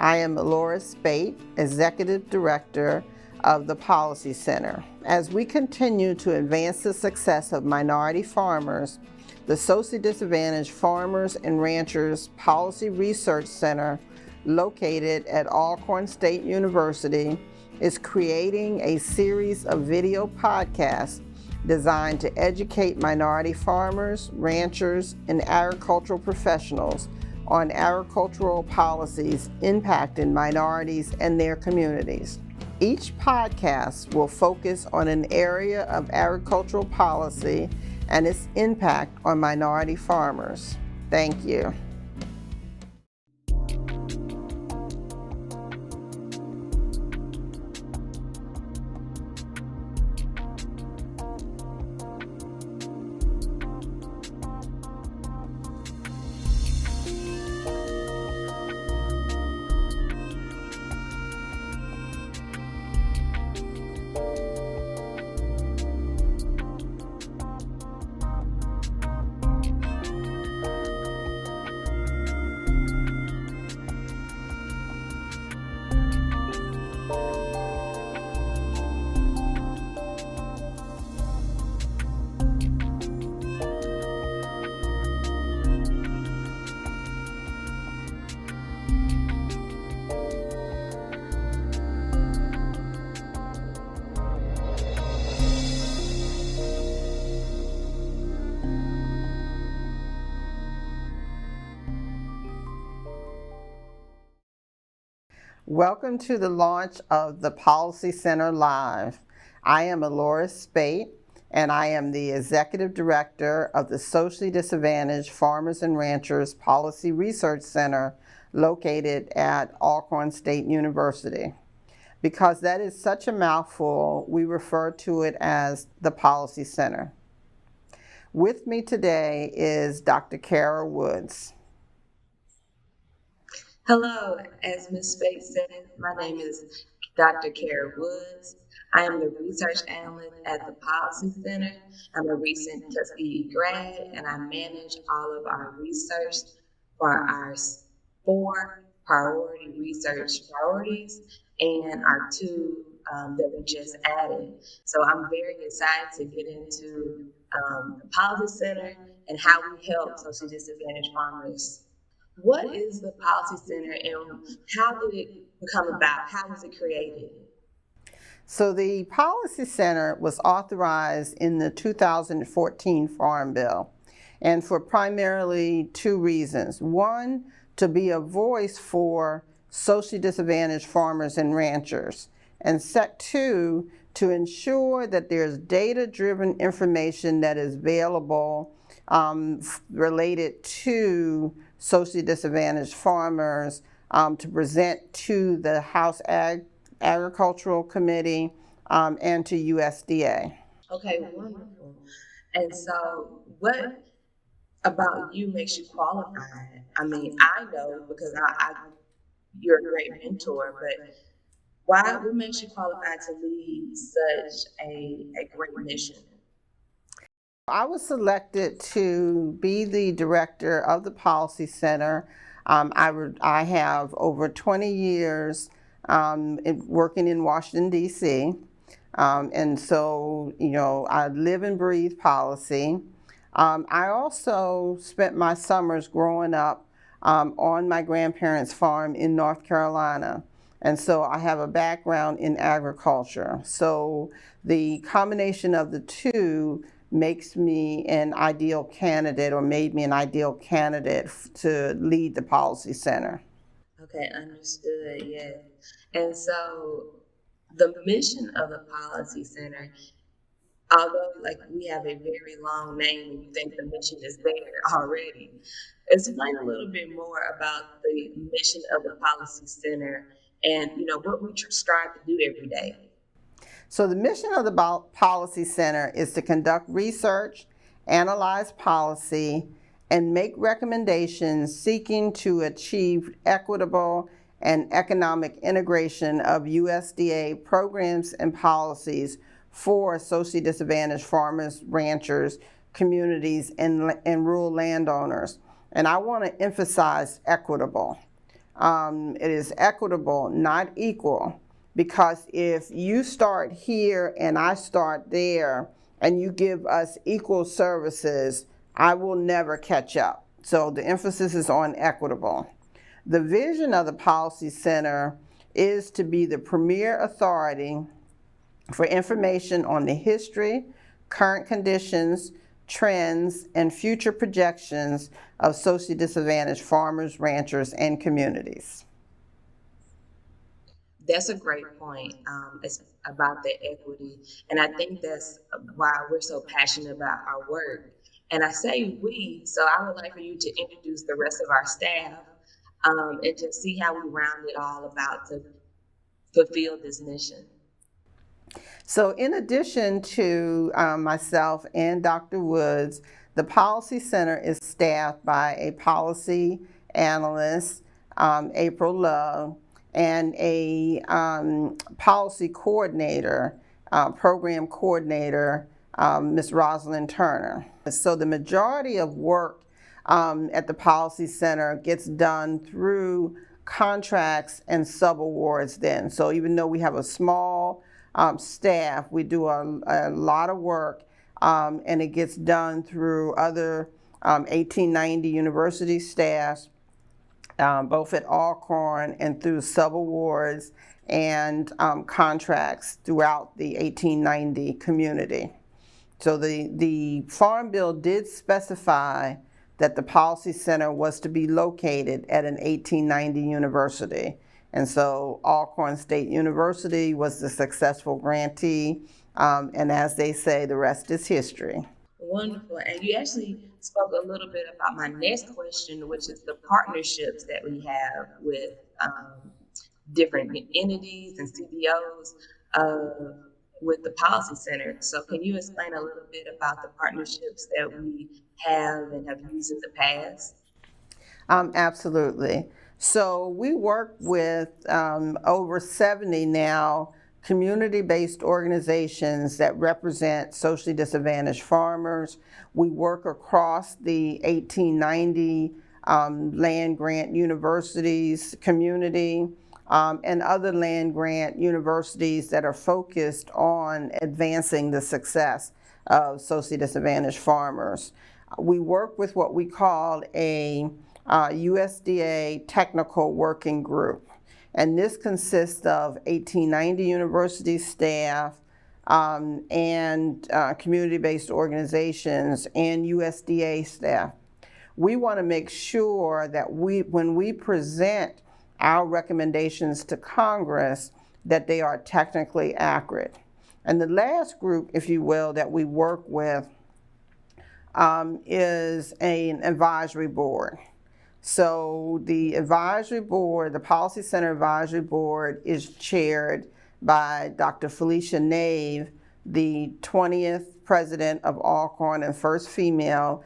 I am Eloris Speight, Executive Director of the Policy Center. As we continue to advance the success of minority farmers, the Socially Disadvantaged Farmers and Ranchers Policy Research Center, located at Alcorn State University, is creating a series of video podcasts designed to educate minority farmers, ranchers, and agricultural professionals on agricultural policies impacting minorities and their communities. Each podcast will focus on an area of agricultural policy and its impact on minority farmers. Thank you. Welcome to the launch of the Policy Center Live. I am Eloris Speight, and I am the Executive Director of the Socially Disadvantaged Farmers and Ranchers Policy Research Center, located at Alcorn State University. Because that is such a mouthful, we refer to it as the Policy Center. With me today is Dr. Kara Woods. Hello, as Ms. Speight said, my name is Dr. Kara Woods. I am the research analyst at the Policy Center. I'm a recent Tuskegee grad, and I manage all of our research for our 4 priority research priorities and our 2 that we just added. So I'm very excited to get into the Policy Center and how we help socially disadvantaged farmers. What is the Policy Center and how did it become about? How was it created? So the Policy Center was authorized in the 2014 Farm Bill, and for primarily 2 reasons. One, to be a voice for socially disadvantaged farmers and ranchers, and 2, to ensure that there's data-driven information that is available related to socially disadvantaged farmers to present to the House Agricultural Committee and to USDA. Okay, wonderful. And so what about you makes you qualified? I mean, I know because you're a great mentor, but what makes you qualified to lead such a great mission? I was selected to be the director of the Policy Center. I have over 20 years working in Washington, D.C., and so, I live and breathe policy. I also spent my summers growing up on my grandparents' farm in North Carolina, and so I have a background in agriculture. So the combination of the 2 makes me an ideal candidate, or made me an ideal candidate to lead the Policy Center. Okay, understood, yes. And so the mission of the Policy Center, although we have a very long name and you think the mission is there already, explain a little bit more about the mission of the Policy Center and what we strive to do every day. So the mission of the Policy Center is to conduct research, analyze policy, and make recommendations seeking to achieve equitable and economic integration of USDA programs and policies for socially disadvantaged farmers, ranchers, communities, and rural landowners. And I want to emphasize equitable. It is equitable, not equal, because if you start here and I start there and you give us equal services, I will never catch up. So the emphasis is on equitable. The vision of the Policy Center is to be the premier authority for information on the history, current conditions, trends, and future projections of socially disadvantaged farmers, ranchers, and communities. That's a great point. It's about the equity, and I think that's why we're so passionate about our work. And I say we, so I would like for you to introduce the rest of our staff, and just see how we round it all about to fulfill this mission. So in addition to myself and Dr. Woods, the Policy Center is staffed by a policy analyst, April Love, and a policy coordinator, program coordinator, Ms. Rosalind Turner. So the majority of work at the Policy Center gets done through contracts and subawards then. So even though we have a small staff, we do a lot of work, and it gets done through other 1890 university staffs, both at Alcorn and through subawards and contracts throughout the 1890 community. So the Farm Bill did specify that the Policy Center was to be located at an 1890 university. And so Alcorn State University was the successful grantee, and as they say, the rest is history. Wonderful. And you actually spoke a little bit about my next question, which is the partnerships that we have with different entities and CBOs with the Policy Center. So can you explain a little bit about the partnerships that we have and have used in the past? Absolutely. So we work with over 70 now community-based organizations that represent socially disadvantaged farmers. We work across the 1890 land grant universities community and other land grant universities that are focused on advancing the success of socially disadvantaged farmers. We work with what we call a USDA technical working group. And this consists of 1890 university staff and community-based organizations and USDA staff. We want to make sure that when we present our recommendations to Congress, that they are technically accurate. And the last group, if you will, that we work with is an advisory board. So the advisory board, the Policy Center Advisory Board, is chaired by Dr. Felicia Nave, the 20th president of Alcorn and first female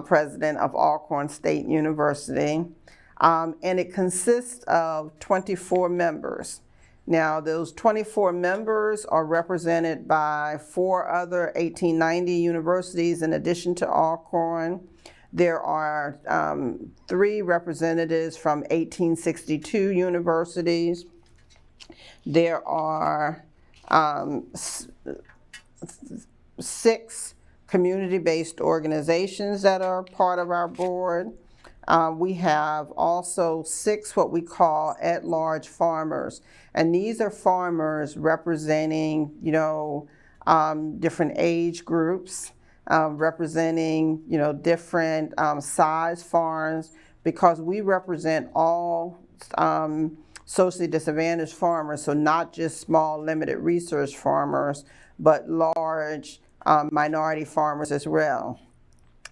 president of Alcorn State University. And it consists of 24 members. Now, those 24 members are represented by 4 other 1890 universities in addition to Alcorn. There are 3 representatives from 1862 universities. There are 6 community-based organizations that are part of our board. We have also 6 what we call at-large farmers. And these are farmers representing, different age groups, representing, different size farms, because we represent all socially disadvantaged farmers, so not just small limited research farmers, but large minority farmers as well.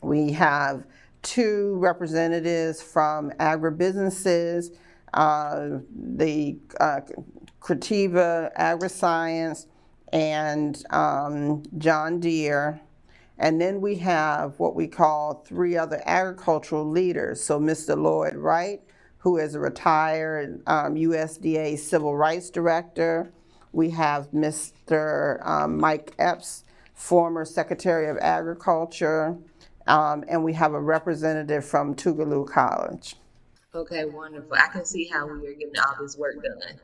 We have 2 representatives from agribusinesses, the Creativa AgriScience and John Deere. And then we have what we call 3 other agricultural leaders. So Mr. Lloyd Wright, who is a retired USDA Civil Rights Director. We have Mr. Mike Epps, former Secretary of Agriculture. And we have a representative from Tougaloo College. Okay, wonderful. I can see how we are getting all this work done.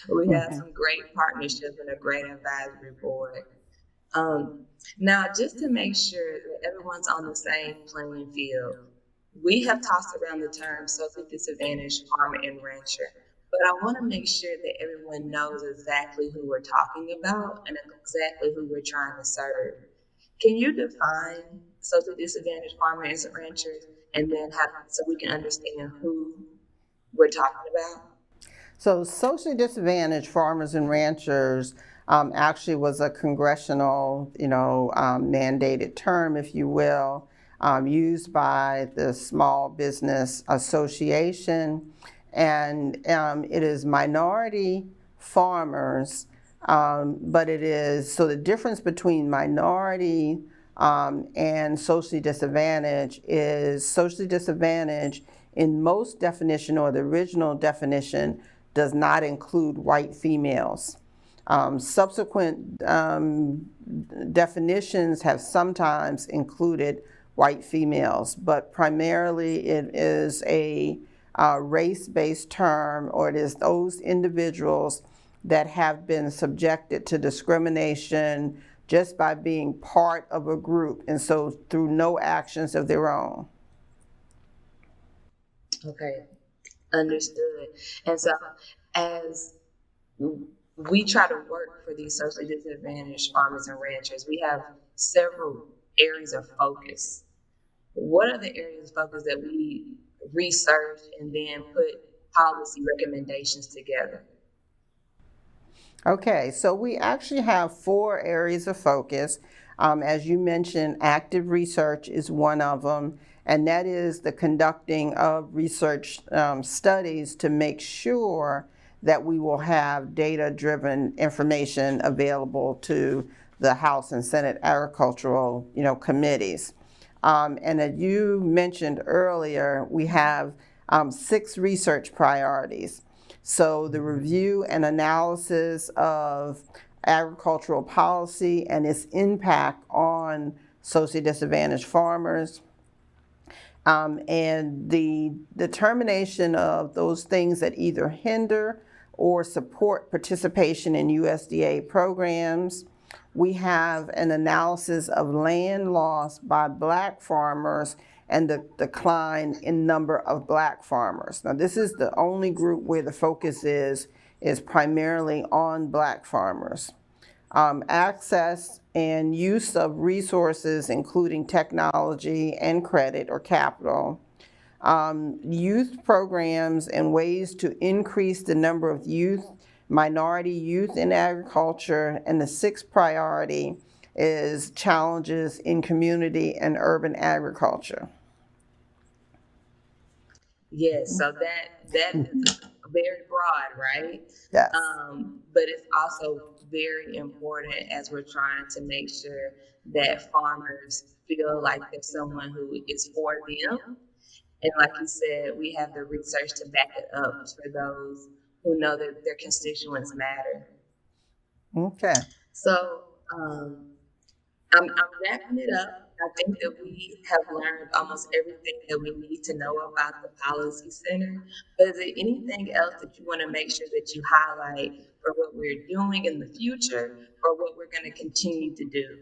We have Mhm. some great partnership and a great advisory board. Um, Now, just to make sure that everyone's on the same playing field, we have tossed around the term socially disadvantaged farmer and rancher, but I want to make sure that everyone knows exactly who we're talking about and exactly who we're trying to serve. Can you define socially disadvantaged farmers and ranchers, and then have so we can understand who we're talking about? So, socially disadvantaged farmers and ranchers actually was a congressional, mandated term, if you will, used by the Small Business Association, and it is minority farmers. But it is so the difference between minority and socially disadvantaged is socially disadvantaged in most definition or the original definition does not include white females. Subsequent definitions have sometimes included white females, but primarily it is a race-based term, or it is those individuals that have been subjected to discrimination just by being part of a group, and so through no actions of their own. Okay, understood. And so, as we try to work for these socially disadvantaged farmers and ranchers, we have several areas of focus. What are the areas of focus that we research and then put policy recommendations together? Okay, so we actually have 4 areas of focus. As you mentioned, active research is one of them, and that is the conducting of research studies to make sure that we will have data-driven information available to the House and Senate agricultural, committees. And as you mentioned earlier, we have 6 research priorities. So the review and analysis of agricultural policy and its impact on socially disadvantaged farmers, and the determination of those things that either hinder or support participation in USDA programs. We have an analysis of land loss by black farmers and the decline in number of black farmers. Now, this is the only group where the focus is primarily on black farmers. Access and use of resources, including technology and credit or capital, youth programs and ways to increase the number of minority youth in agriculture, and the 6th priority is challenges in community and urban agriculture. Yes, so that is very broad, right? Yes. But it's also very important as we're trying to make sure that farmers feel like there's someone who is for them. And like you said, we have the research to back it up for those who know that their constituents matter. Okay. So I'm wrapping it up. I think that we have learned almost everything that we need to know about the Policy Center. But is there anything else that you want to make sure that you highlight for what we're doing in the future or what we're going to continue to do?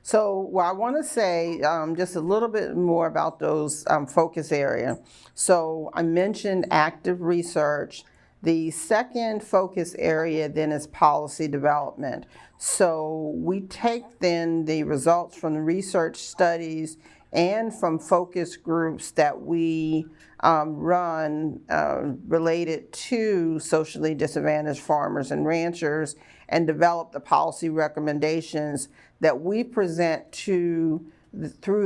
So, well, I want to say just a little bit more about those focus area. So, I mentioned active research. The second focus area then is policy development. So, we take then the results from the research studies and from focus groups that we run related to socially disadvantaged farmers and ranchers, and develop the policy recommendations that we present through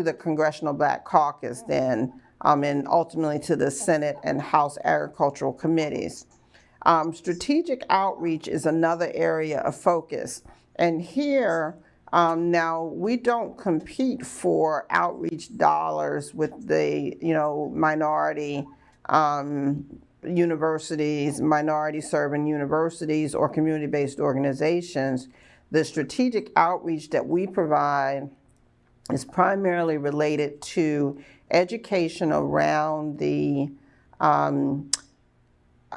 the Congressional Black Caucus then, and ultimately to the Senate and House Agricultural Committees. Strategic outreach is another area of focus. And here, now we don't compete for outreach dollars with the, minority universities, minority serving universities, or community-based organizations. The strategic outreach that we provide is primarily related to education around the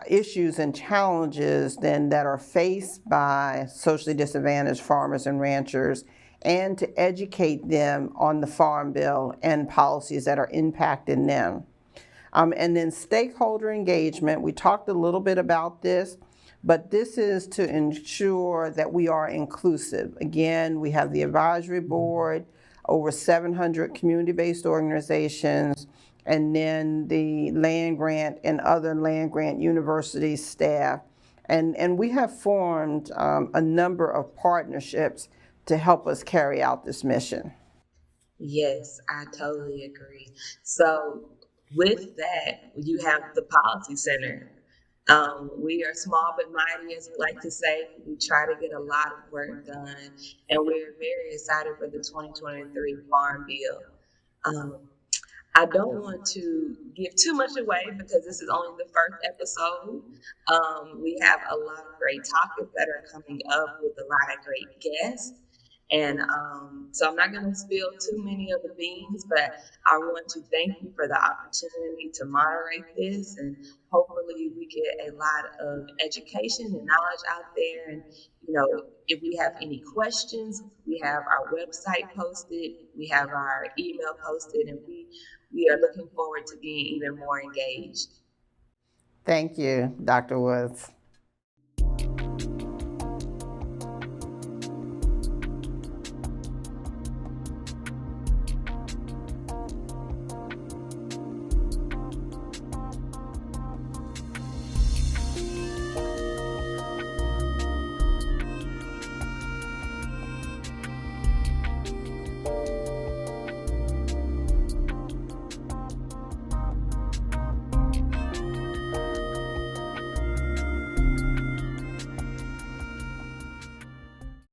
issues and challenges then that are faced by socially disadvantaged farmers and ranchers, and to educate them on the Farm Bill and policies that are impacting them. And then stakeholder engagement, we talked a little bit about this, but this is to ensure that we are inclusive. Again, we have the advisory board, over 700 community-based organizations, and then the land grant and other land grant university staff. And we have formed a number of partnerships to help us carry out this mission. Yes, I totally agree. So, with that, you have the Policy Center. We are small but mighty, as we like to say. We try to get a lot of work done, and we're very excited for the 2023 Farm Bill. Um, I don't want to give too much away because this is only the first episode. We have a lot of great topics that are coming up with a lot of great guests. And so I'm not going to spill too many of the beans, but I want to thank you for the opportunity to moderate this. And hopefully, we get a lot of education and knowledge out there. And, if we have any questions, we have our website posted, we have our email posted, and we are looking forward to being even more engaged. Thank you, Dr. Woods.